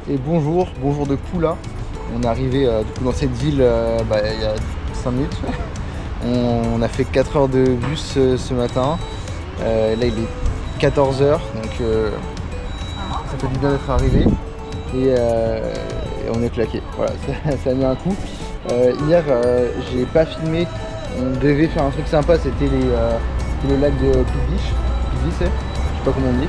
Et bonjour de Poula. On est arrivé du coup dans cette ville il y a 5 minutes. On a fait 4 heures de bus ce matin. Là il est 14 h, donc ça fait du bien d'être arrivé. Et on est claqué. Voilà, ça a mis un coup. Hier j'ai pas filmé. On devait faire un truc sympa, c'était le lac de Pidvish, je sais pas comment on dit.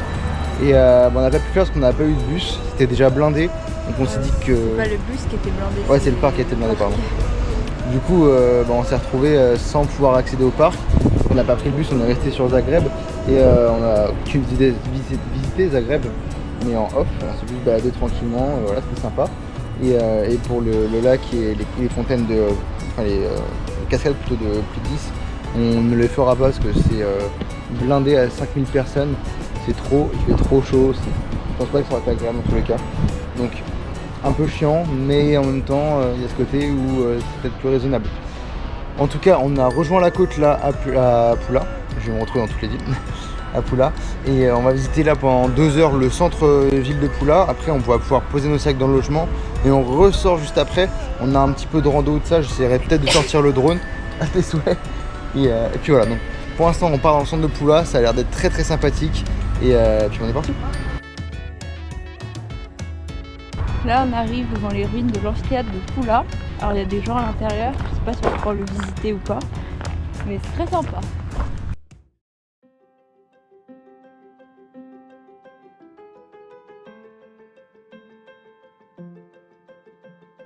Et on n'a pas pu faire parce qu'on n'a pas eu de bus, c'était déjà blindé. Donc on s'est dit que... C'est pas le bus qui était blindé. Ouais, c'est le parc qui était blindé, pardon. Du coup, on s'est retrouvé sans pouvoir accéder au parc. On n'a pas pris le bus, on est resté sur Zagreb. Et on a visité Zagreb, mais en off. On s'est juste baladé tranquillement, voilà, c'était sympa. Et pour le lac et les fontaines de... les cascades plutôt de Pidvish, on ne les fera pas parce que c'est blindé à 5000 personnes. C'est trop, il fait trop chaud aussi. Je pense pas que ça va être agréable dans tous les cas. Donc un peu chiant, mais en même temps il y a ce côté où c'est peut-être plus raisonnable. En tout cas, on a rejoint la côte là à Poula. Je vais me retrouver dans toutes les villes. À Poula. Et on va visiter là pendant 2 heures le centre-ville de Poula. Après on va pouvoir poser nos sacs dans le logement. Et on ressort juste après. On a un petit peu de rando de ça. J'essaierai peut-être de sortir le drone à tes souhaits. Et puis voilà. Donc pour l'instant on part dans le centre de Poula. Ça a l'air d'être très sympa. Et puis on est parti. Là on arrive devant les ruines de l'amphithéâtre de Poula. Alors il y a des gens à l'intérieur, je sais pas si on va pouvoir le visiter ou pas, mais c'est très sympa.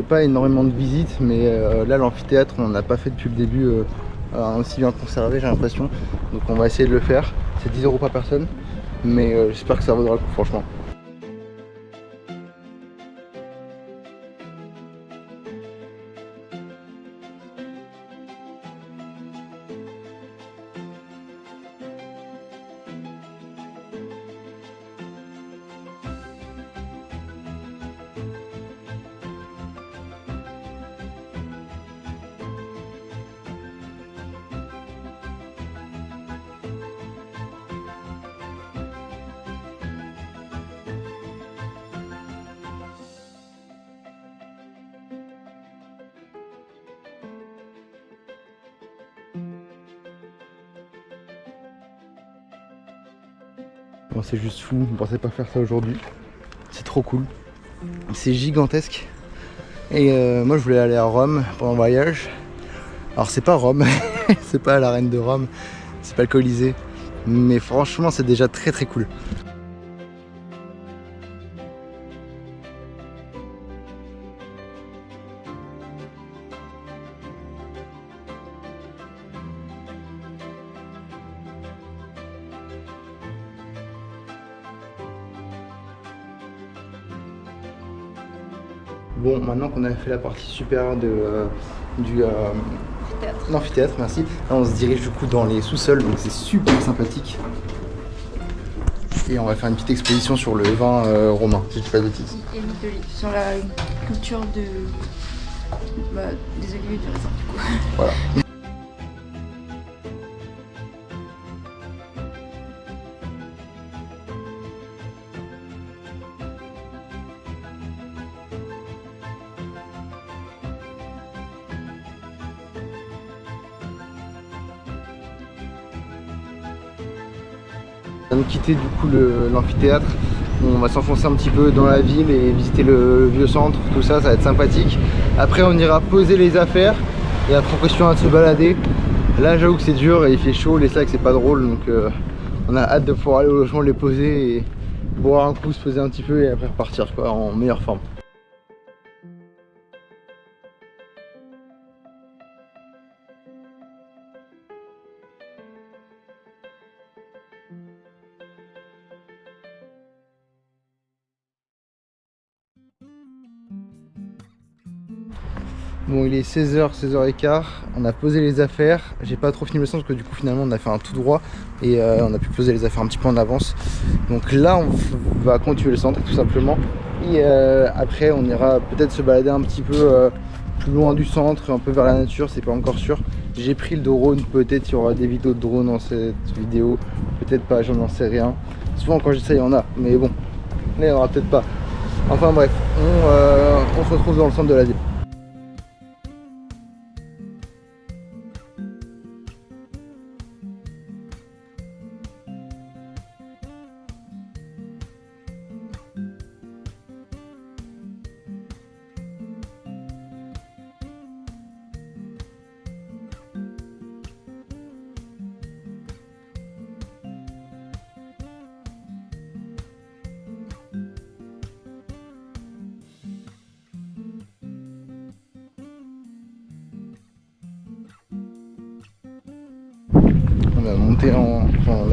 Pas énormément de visites, mais là l'amphithéâtre on n'a pas fait depuis le début aussi bien conservé, j'ai l'impression. Donc on va essayer de le faire. C'est 10 € par personne, mais j'espère que ça vaudra le coup franchement. Bon, c'est juste fou, on pensait pas faire ça aujourd'hui. C'est trop cool. C'est gigantesque. Et moi je voulais aller à Rome pendant le voyage. Alors c'est pas Rome, c'est pas la reine de Rome, c'est pas le Colisée. Mais franchement c'est déjà très cool. Bon, maintenant qu'on a fait la partie supérieure du l'amphithéâtre, merci. Là, on se dirige du coup dans les sous-sols, donc c'est super sympathique. Et on va faire une petite exposition sur le vin romain, si je dis pas de bêtises. Et l'huile d'olive, sur la culture des olives et du raisin du coup. Voilà. On va quitter du coup l'amphithéâtre, on va s'enfoncer un petit peu dans la ville et visiter le vieux centre, tout ça, ça va être sympathique. Après on ira poser les affaires et après question de se balader. Là j'avoue que c'est dur et il fait chaud, les sacs c'est pas drôle, donc on a hâte de pouvoir aller au logement, les poser et boire un coup, se poser un petit peu et après repartir quoi, en meilleure forme. Bon, il est 16h, 16h15, on a posé les affaires. J'ai pas trop filmé le centre parce que du coup finalement on a fait un tout droit et on a pu poser les affaires un petit peu en avance. Donc là on va continuer le centre tout simplement. Et après on ira peut-être se balader un petit peu plus loin du centre, un peu vers la nature, c'est pas encore sûr. J'ai pris le drone, peut-être il y aura des vidéos de drone dans cette vidéo, peut-être pas, j'en sais rien. Souvent quand je dis ça il y en a, mais bon, là il n'y en aura peut-être pas. Enfin bref, on se retrouve dans le centre de la ville.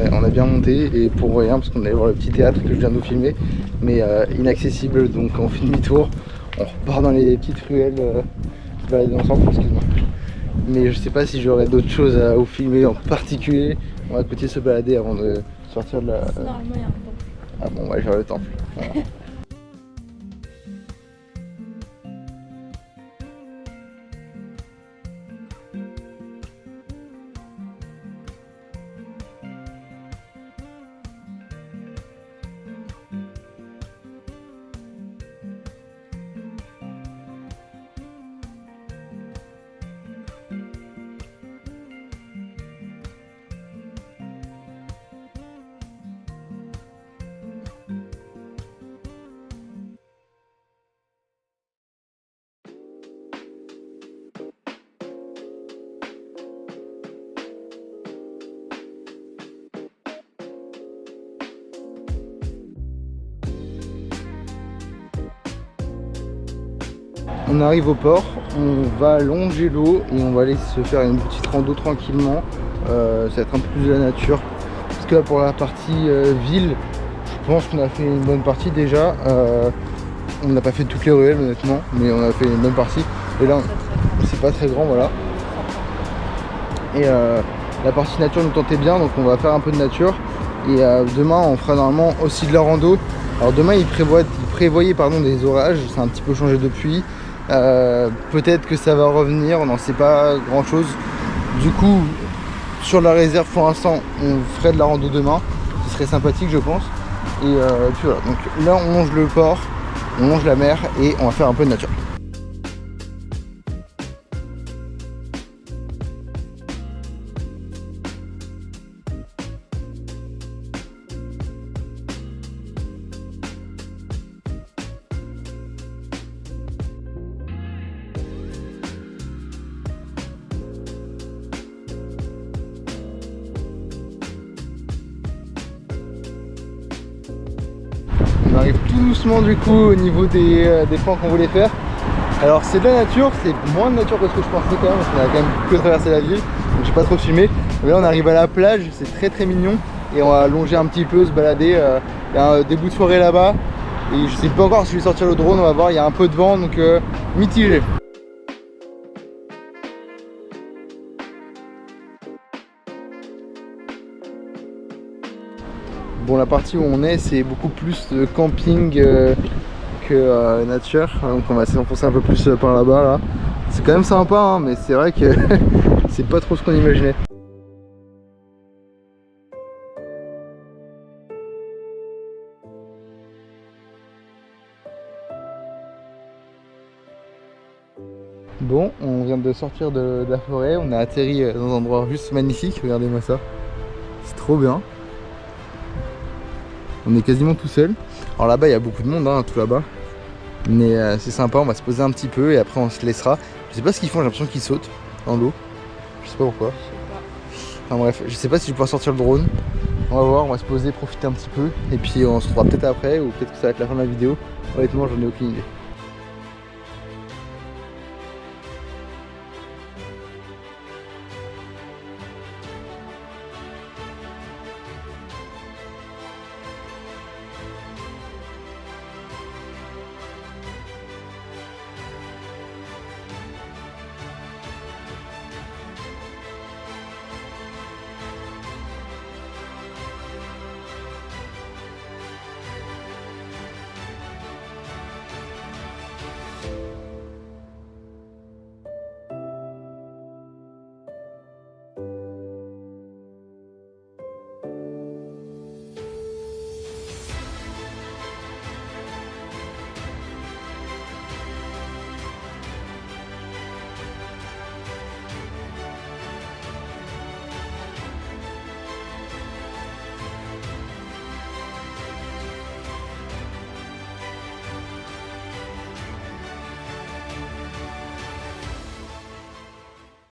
On a bien monté et pour rien parce qu'on allait voir le petit théâtre que je viens de vous filmer, mais inaccessible, donc on fait demi-tour, on repart dans les petites ruelles se balader ensemble, excuse-moi. Mais je sais pas si j'aurai d'autres choses à vous filmer en particulier. On va continuer de se balader avant de sortir de la... Normalement il y a un temple. Ah bon, on va aller vers le temple. Voilà. On arrive au port, on va longer l'eau et on va aller se faire une petite rando tranquillement. Ça va être un peu plus de la nature. Parce que là pour la partie ville, je pense qu'on a fait une bonne partie déjà. On n'a pas fait toutes les ruelles honnêtement, mais on a fait une bonne partie. Et là c'est pas très grand, voilà. Et la partie nature nous tentait bien, donc on va faire un peu de nature. Et demain on fera normalement aussi de la rando. Alors demain il prévoyait des orages, ça a un petit peu changé depuis. Peut-être que ça va revenir, on n'en sait pas grand chose. Du coup, sur la réserve pour l'instant, on ferait de la rando demain. Ce serait sympathique, je pense. Et puis voilà, donc là on longe le port, on longe la mer et on va faire un peu de nature. On arrive tout doucement du coup au niveau des plans qu'on voulait faire. Alors c'est de la nature, c'est moins de nature que ce que je pensais quand même, parce qu'on a quand même que traversé la ville, donc j'ai pas trop filmé. Mais là on arrive à la plage, c'est très mignon et on va longer un petit peu, se balader. Il y a des bouts de forêt là-bas et je sais pas encore si je vais sortir le drone, on va voir, il y a un peu de vent donc mitigé. Bon, la partie où on est, c'est beaucoup plus de camping que nature, donc on va s'enfoncer un peu plus par là-bas. Là. C'est quand même sympa, hein, mais c'est vrai que c'est pas trop ce qu'on imaginait. Bon, on vient de sortir de la forêt, on a atterri dans un endroit juste magnifique, regardez-moi ça. C'est trop bien. On est quasiment tout seul. Alors là-bas il y a beaucoup de monde, hein, tout là-bas. Mais c'est sympa, on va se poser un petit peu et après on se laissera. Je sais pas ce qu'ils font, j'ai l'impression qu'ils sautent dans l'eau. Je sais pas pourquoi. Enfin bref, je sais pas si je vais pouvoir sortir le drone. On va voir, on va se poser, profiter un petit peu. Et puis on se retrouvera peut-être après ou peut-être que ça va être la fin de la vidéo. Honnêtement j'en ai aucune idée.